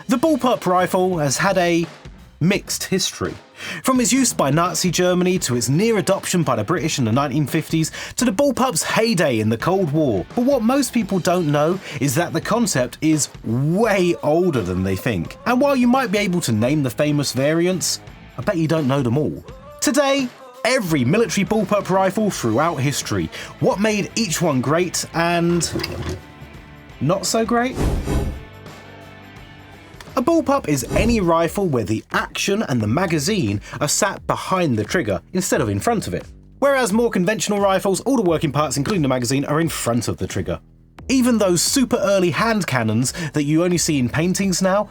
The Bullpup rifle has had a mixed history. From its use by Nazi Germany to its near adoption by the British in the 1950s to the Bullpup's heyday in the Cold War. But what most people don't know is that the concept is way older than they think. And while you might be able to name the famous variants, I bet you don't know them all. Today, every military Bullpup rifle throughout history, what made each one great and not so great? A Bullpup is any rifle where the action and the magazine are sat behind the trigger instead of in front of it. Whereas more conventional rifles, all the working parts including the magazine are in front of the trigger. Even those super early hand cannons that you only see in paintings now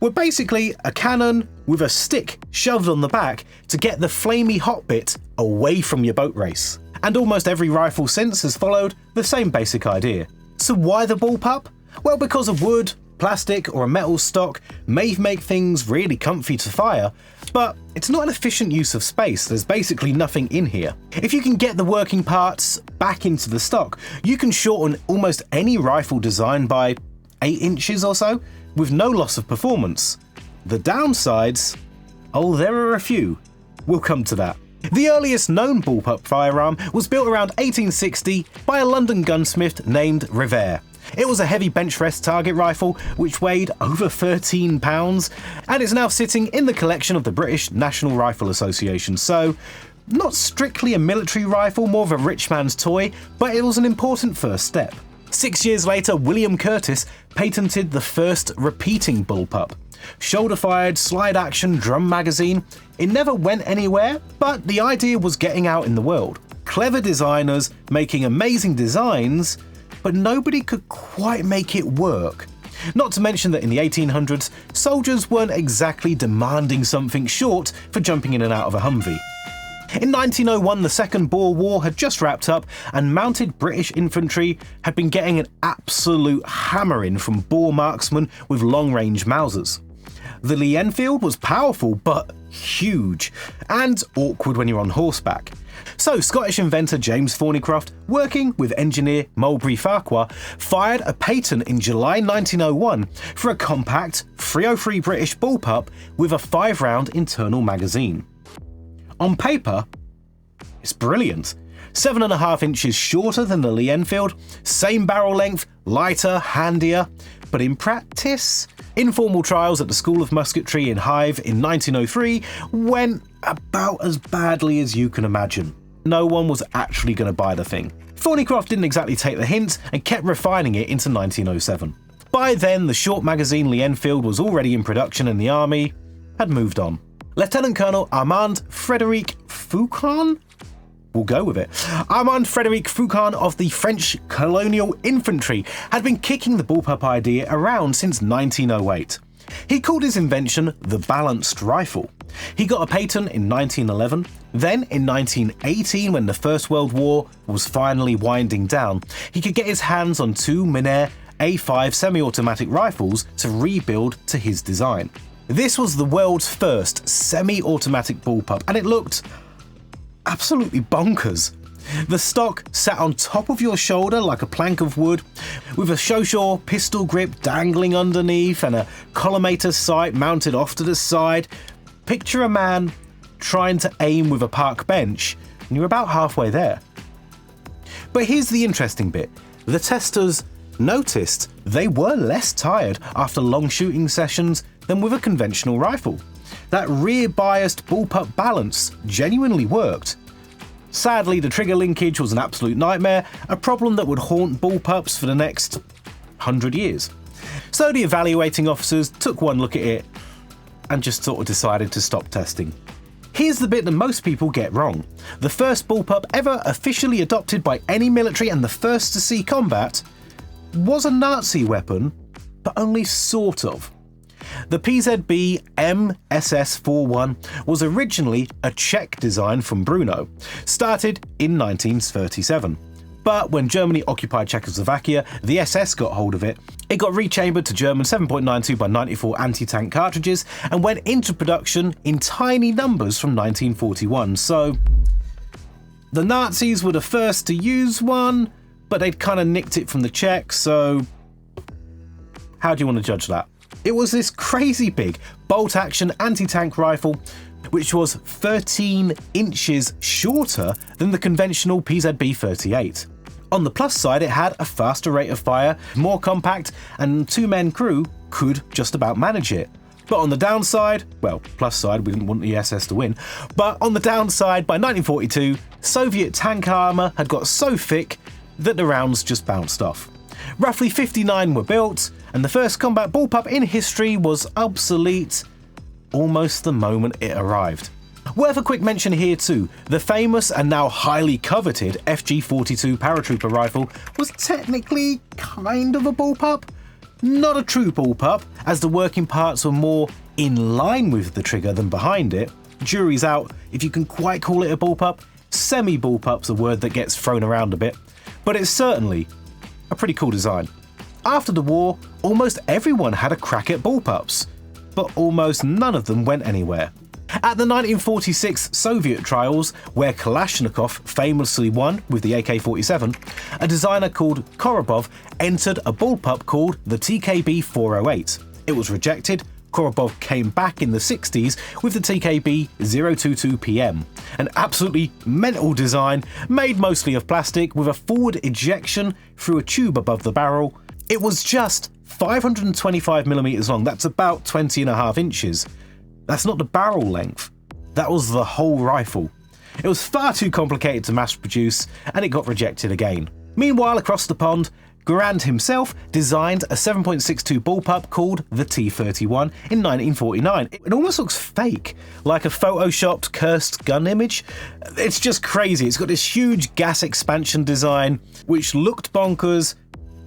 were basically a cannon with a stick shoved on the back to get the flamey hot bit away from your boat race. And almost every rifle since has followed the same basic idea. So why the Bullpup? Well, because of wood, plastic or a metal stock may make things really comfy to fire, but it's not an efficient use of space. There's basically nothing in here. If you can get the working parts back into the stock, you can shorten almost any rifle design by 8 inches or so with no loss of performance. The downsides? Oh, there are a few. We'll come to that. The earliest known Bullpup firearm was built around 1860 by a London gunsmith named Revere. It was a heavy bench rest target rifle which weighed over 13 pounds and is now sitting in the collection of the British National Rifle Association, so not strictly a military rifle, more of a rich man's toy, but it was an important first step. 6 years later, William Curtis patented the first repeating Bullpup. Shoulder-fired, slide-action drum magazine. It never went anywhere, but the idea was getting out in the world. Clever designers making amazing designs, but nobody could quite make it work. Not to mention that in the 1800s, soldiers weren't exactly demanding something short for jumping in and out of a Humvee. In 1901, the Second Boer War had just wrapped up and mounted British infantry had been getting an absolute hammering from Boer marksmen with long-range Mausers. The Lee Enfield was powerful but huge, and awkward when you're on horseback. So Scottish inventor James Thorneycroft, working with engineer Mulberry Farquhar, fired a patent in July 1901 for a compact 303 British Bullpup with a 5-round internal magazine. On paper, it's brilliant. 7.5 inches shorter than the Lee Enfield, same barrel length, lighter, handier, but in practice, informal trials at the School of Musketry in Hythe in 1903 went about as badly as you can imagine. No one was actually going to buy the thing. Thorneycroft didn't exactly take the hint and kept refining it into 1907. By then, the short magazine Lee Enfield was already in production and the army had moved on. Lieutenant Colonel Armand Frédéric Faucon? We'll go with it. Armand Frédéric Faucon of the French Colonial Infantry had been kicking the Bullpup idea around since 1908. He called his invention the balanced rifle. He got a patent in 1911. Then, in 1918, when the First World War was finally winding down, he could get his hands on 2 Meunier A5 semi-automatic rifles to rebuild to his design. This was the world's first semi-automatic Bullpup, and it looked absolutely bonkers. The stock sat on top of your shoulder like a plank of wood, with a Shoshaw pistol grip dangling underneath and a collimator sight mounted off to the side. Picture a man trying to aim with a park bench, and you're about halfway there. But here's the interesting bit. The testers noticed they were less tired after long shooting sessions than with a conventional rifle. That rear-biased Bullpup balance genuinely worked. Sadly, the trigger linkage was an absolute nightmare, a problem that would haunt Bullpups for the next 100 years. So the evaluating officers took one look at it and just sort of decided to stop testing. Here's the bit that most people get wrong. The first Bullpup ever officially adopted by any military and the first to see combat was a Nazi weapon, but only sort of. The PzB M.SS.41 was originally a Czech design from Brno, started in 1937. But when Germany occupied Czechoslovakia, the SS got hold of it. It got rechambered to German 7.92 by 94 anti-tank cartridges and went into production in tiny numbers from 1941. So the Nazis were the first to use one, but they'd kind of nicked it from the Czechs, so how do you want to judge that? It was this crazy big bolt-action anti-tank rifle which was 13 inches shorter than the conventional PzB 38. On the plus side, it had a faster rate of fire, more compact, and 2-man crew could just about manage it. But on the downside, well, plus side, we didn't want the SS to win, but on the downside, by 1942, Soviet tank armour had got so thick that the rounds just bounced off. Roughly 59 were built, and the first combat bullpup in history was obsolete almost the moment it arrived. Worth a quick mention here too, the famous and now highly coveted FG-42 paratrooper rifle was technically kind of a bullpup. Not a true bullpup, as the working parts were more in line with the trigger than behind it. Jury's out if you can quite call it a bullpup. Semi-bullpup's a word that gets thrown around a bit, but it's certainly a pretty cool design. After the war, almost everyone had a crack at bullpups, but almost none of them went anywhere. At the 1946 Soviet trials, where Kalashnikov famously won with the AK-47, a designer called Korobov entered a bullpup called the TKB 408. It was rejected. Korobov came back in the 60s with the TKB 022 PM, an absolutely mental design made mostly of plastic with a forward ejection through a tube above the barrel. It was just 525mm long, that's about 20.5 inches. That's not the barrel length, that was the whole rifle. It was far too complicated to mass produce, and it got rejected again. Meanwhile, across the pond, Garand himself designed a 7.62 bullpup called the T-31 in 1949. It almost looks fake, like a photoshopped cursed gun image. It's just crazy. It's got this huge gas expansion design, which looked bonkers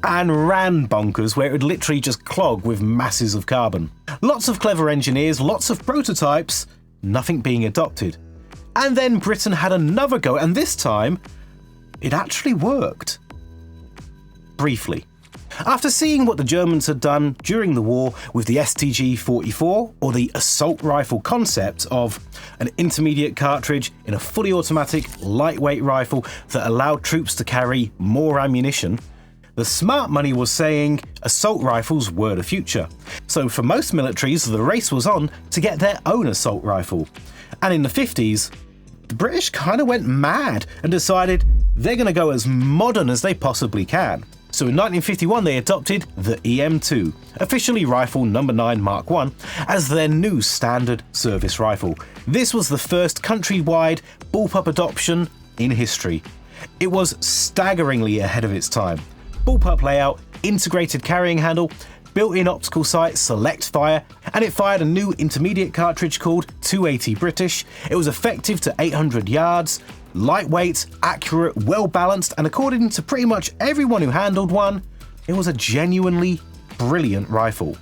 and ran bonkers, where it would literally just clog with masses of carbon. Lots of clever engineers, lots of prototypes, nothing being adopted. And then Britain had another go, and this time, it actually worked. Briefly. After seeing what the Germans had done during the war with the STG-44, or the assault rifle concept of an intermediate cartridge in a fully automatic, lightweight rifle that allowed troops to carry more ammunition, the smart money was saying assault rifles were the future. So for most militaries, the race was on to get their own assault rifle. And in the 50s, the British kind of went mad and decided they're going to go as modern as they possibly can. So in 1951 they adopted the EM2, officially rifle number 9 Mark I, as their new standard service rifle. This was the first countrywide bullpup adoption in history. It was staggeringly ahead of its time. Bullpup layout, integrated carrying handle, built-in optical sight, select fire, and it fired a new intermediate cartridge called 280 British. It was effective to 800 yards, lightweight, accurate, well-balanced, and according to pretty much everyone who handled one, it was a genuinely brilliant rifle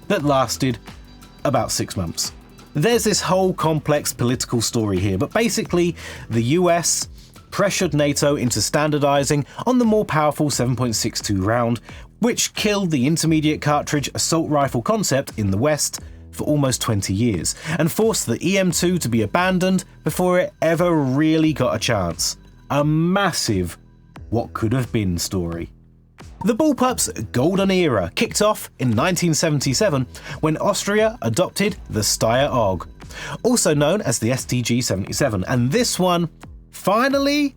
that lasted about 6 months. There's this whole complex political story here, but basically the US pressured NATO into standardizing on the more powerful 7.62 round, which killed the intermediate cartridge assault rifle concept in the West for almost 20 years, and forced the EM2 to be abandoned before it ever really got a chance. A massive what could have been story. The bullpup's golden era kicked off in 1977 when Austria adopted the Steyr AUG, also known as the STG-77, and this one finally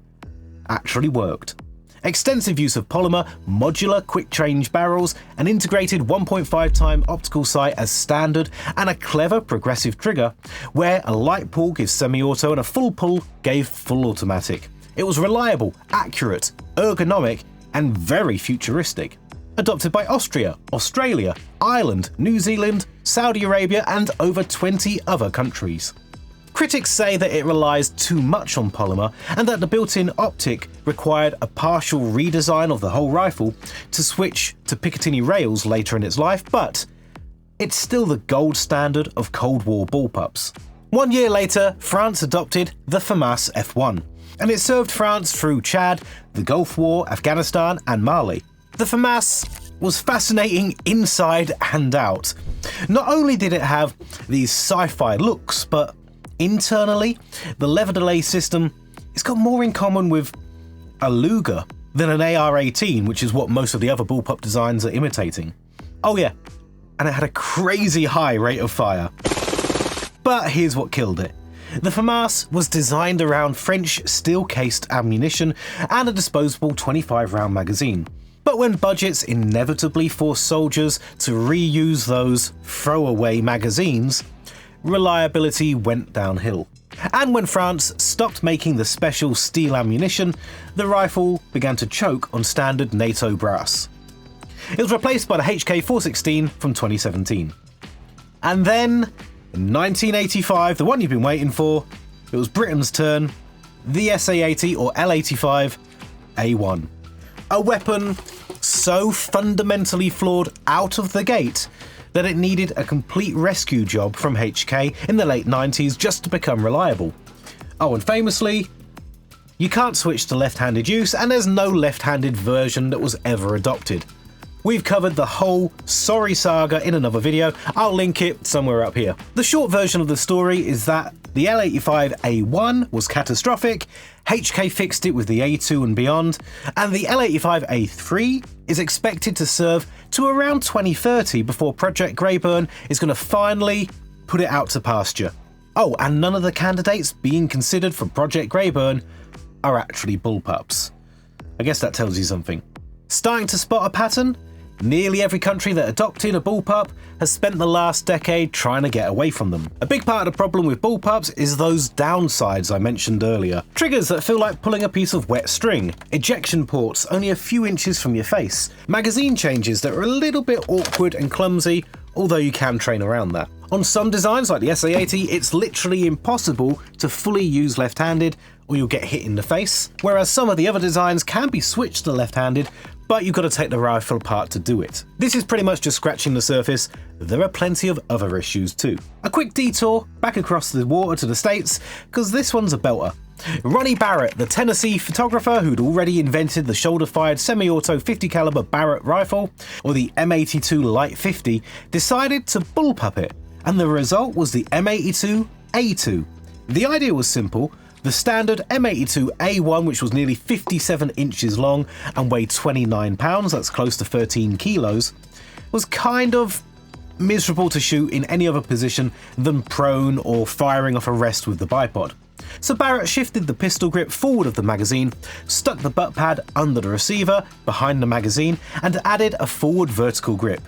actually worked. Extensive use of polymer, modular quick-change barrels, an integrated 1.5-time optical sight as standard, and a clever progressive trigger, where a light pull gives semi-auto and a full pull gave full automatic. It was reliable, accurate, ergonomic, and very futuristic. Adopted by Austria, Australia, Ireland, New Zealand, Saudi Arabia, and over 20 other countries. Critics say that it relies too much on polymer and that the built-in optic required a partial redesign of the whole rifle to switch to Picatinny rails later in its life, but it's still the gold standard of Cold War bullpups. 1 year later, France adopted the FAMAS F1, and it served France through Chad, the Gulf War, Afghanistan, and Mali. The FAMAS was fascinating inside and out. Not only did it have these sci-fi looks, but internally, the lever delay system has got more in common with a Luger than an AR-18, which is what most of the other bullpup designs are imitating. Oh yeah, and it had a crazy high rate of fire. But here's what killed it. The FAMAS was designed around French steel-cased ammunition and a disposable 25-round magazine. But when budgets inevitably forced soldiers to reuse those throwaway magazines, reliability went downhill. And when France stopped making the special steel ammunition, the rifle began to choke on standard NATO brass. It was replaced by the HK416 from 2017. And then, in 1985, the one you've been waiting for, it was Britain's turn, the SA-80 or L85A1. A weapon so fundamentally flawed out of the gate that it needed a complete rescue job from HK in the late 90s just to become reliable. Oh, and famously, you can't switch to left-handed use, and there's no left-handed version that was ever adopted. We've covered the whole sorry saga in another video, I'll link it somewhere up here. The short version of the story is that the L85A1 was catastrophic, HK fixed it with the A2 and beyond, and the L85A3 is expected to serve to around 2030 before Project Greyburn is going to finally put it out to pasture. Oh, and none of the candidates being considered for Project Greyburn are actually bullpups. I guess that tells you something. Starting to spot a pattern? Nearly every country that adopted a bullpup has spent the last decade trying to get away from them. A big part of the problem with bullpups is those downsides I mentioned earlier. Triggers that feel like pulling a piece of wet string, ejection ports only a few inches from your face, magazine changes that are a little bit awkward and clumsy, although you can train around that. On some designs like the SA-80, it's literally impossible to fully use left-handed or you'll get hit in the face, whereas some of the other designs can be switched to left-handed, but you've got to take the rifle apart to do it. This is pretty much just scratching the surface. There are plenty of other issues too. A quick detour back across the water to the States, because this one's a belter. Ronnie Barrett, the Tennessee photographer who'd already invented the shoulder-fired semi-auto 50 caliber Barrett rifle, or the M82 Light 50, decided to bullpup it, and the result was the M82A2. The idea was simple. The standard M82A1, which was nearly 57 inches long and weighed 29 pounds, that's close to 13 kilos, was kind of miserable to shoot in any other position than prone or firing off a rest with the bipod. So Barrett shifted the pistol grip forward of the magazine, stuck the butt pad under the receiver behind the magazine, and added a forward vertical grip.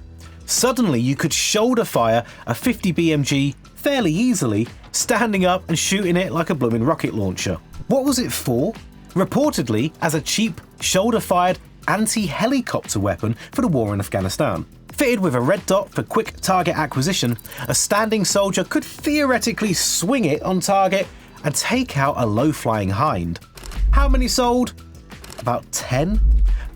Suddenly you could shoulder fire a 50 BMG fairly easily, standing up and shooting it like a blooming rocket launcher. What was it for? Reportedly as a cheap, shoulder-fired anti-helicopter weapon for the war in Afghanistan. Fitted with a red dot for quick target acquisition, a standing soldier could theoretically swing it on target and take out a low-flying hind. How many sold? About 10?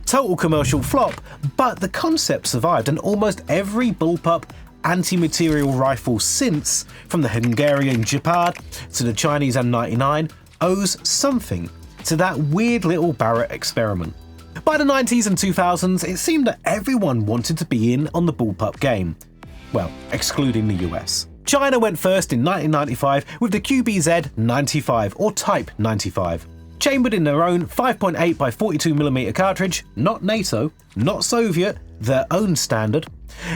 Total commercial flop, but the concept survived, and almost every bullpup anti-materiel rifle since, from the Hungarian Gepard to the Chinese M99, owes something to that weird little Barrett experiment. By the 90s and 2000s, it seemed that everyone wanted to be in on the bullpup game. Well, excluding the US. China went first in 1995 with the QBZ 95 or Type 95. Chambered in their own 5.8 by 42mm cartridge, not NATO, not Soviet, their own standard.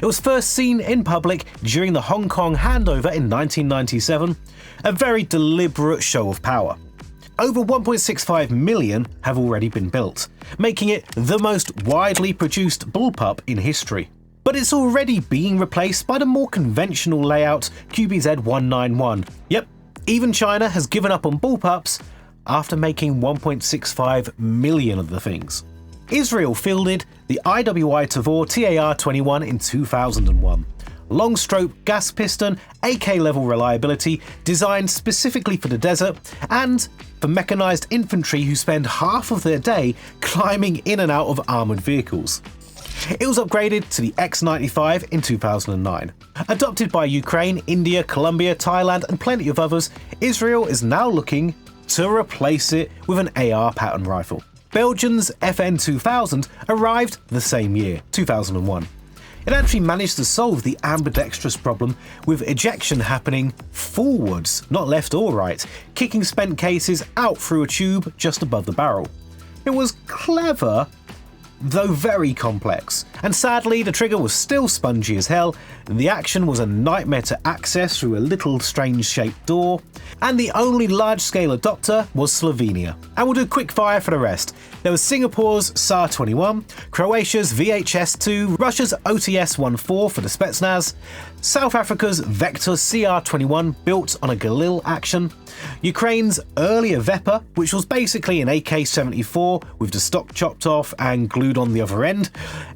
It was first seen in public during the Hong Kong handover in 1997, a very deliberate show of power. Over 1.65 million have already been built, making it the most widely produced bullpup in history. But it's already being replaced by the more conventional layout QBZ 191. Yep, even China has given up on bullpups after making 1.65 million of the things. Israel fielded the IWI Tavor TAR-21 in 2001. Long stroke gas piston, AK level reliability, designed specifically for the desert and for mechanized infantry who spend half of their day climbing in and out of armored vehicles. It was upgraded to the X95 in 2009. Adopted by Ukraine, India, Colombia, Thailand and plenty of others, Israel is now looking to replace it with an AR pattern rifle. Belgian's FN2000 arrived the same year, 2001. It actually managed to solve the ambidextrous problem with ejection happening forwards, not left or right, kicking spent cases out through a tube just above the barrel. It was clever, though very complex, and sadly the trigger was still spongy as hell, the action was a nightmare to access through a little strange shaped door, and the only large-scale adopter was Slovenia. And we'll do quick fire for the rest. There was Singapore's SAR-21, Croatia's VHS-2, Russia's OTS-14 for the Spetsnaz, South Africa's Vector CR-21 built on a Galil action, Ukraine's earlier Vepa, which was basically an AK-74 with the stock chopped off and glued on the other end.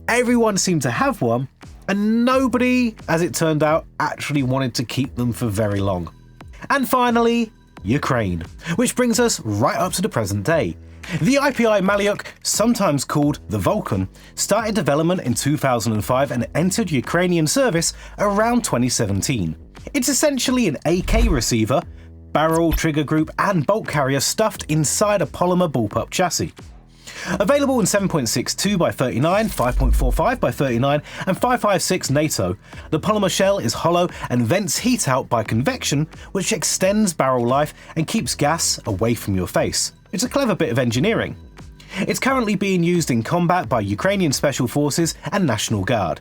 Everyone seemed to have one, and nobody, as it turned out, actually wanted to keep them for very long. And finally, Ukraine, which brings us right up to the present day. The IPI Malyuk, sometimes called the Vulcan, started development in 2005 and entered Ukrainian service around 2017. It's essentially an AK receiver, barrel, trigger group and bolt carrier stuffed inside a polymer bullpup chassis. Available in 7.62x39, 5.45x39 and 5.56 NATO, the polymer shell is hollow and vents heat out by convection, which extends barrel life and keeps gas away from your face. It's a clever bit of engineering. It's currently being used in combat by Ukrainian Special Forces and National Guard.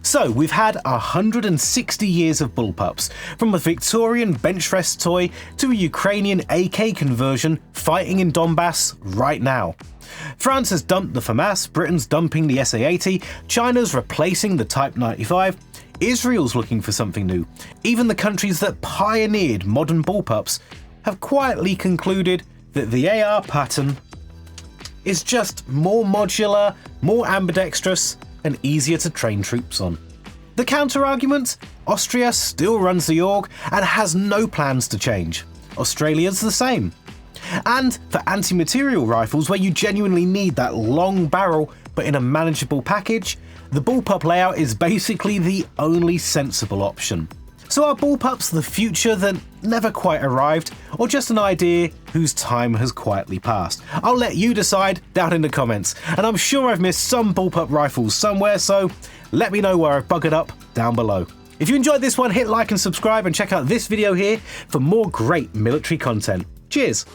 So we've had 160 years of bullpups, from a Victorian bench rest toy to a Ukrainian AK conversion fighting in Donbas right now. France has dumped the FAMAS, Britain's dumping the SA-80, China's replacing the Type 95, Israel's looking for something new. Even the countries that pioneered modern bullpups have quietly concluded that the AR pattern is just more modular, more ambidextrous, and easier to train troops on. The counter-argument? Austria still runs the AUG and has no plans to change. Australia's the same. And for anti-materiel rifles where you genuinely need that long barrel but in a manageable package, the bullpup layout is basically the only sensible option. So are bullpups the future that never quite arrived, or just an idea whose time has quietly passed? I'll let you decide down in the comments, and I'm sure I've missed some bullpup rifles somewhere, so let me know where I've buggered up down below. If you enjoyed this one, hit like and subscribe and check out this video here for more great military content. Cheers!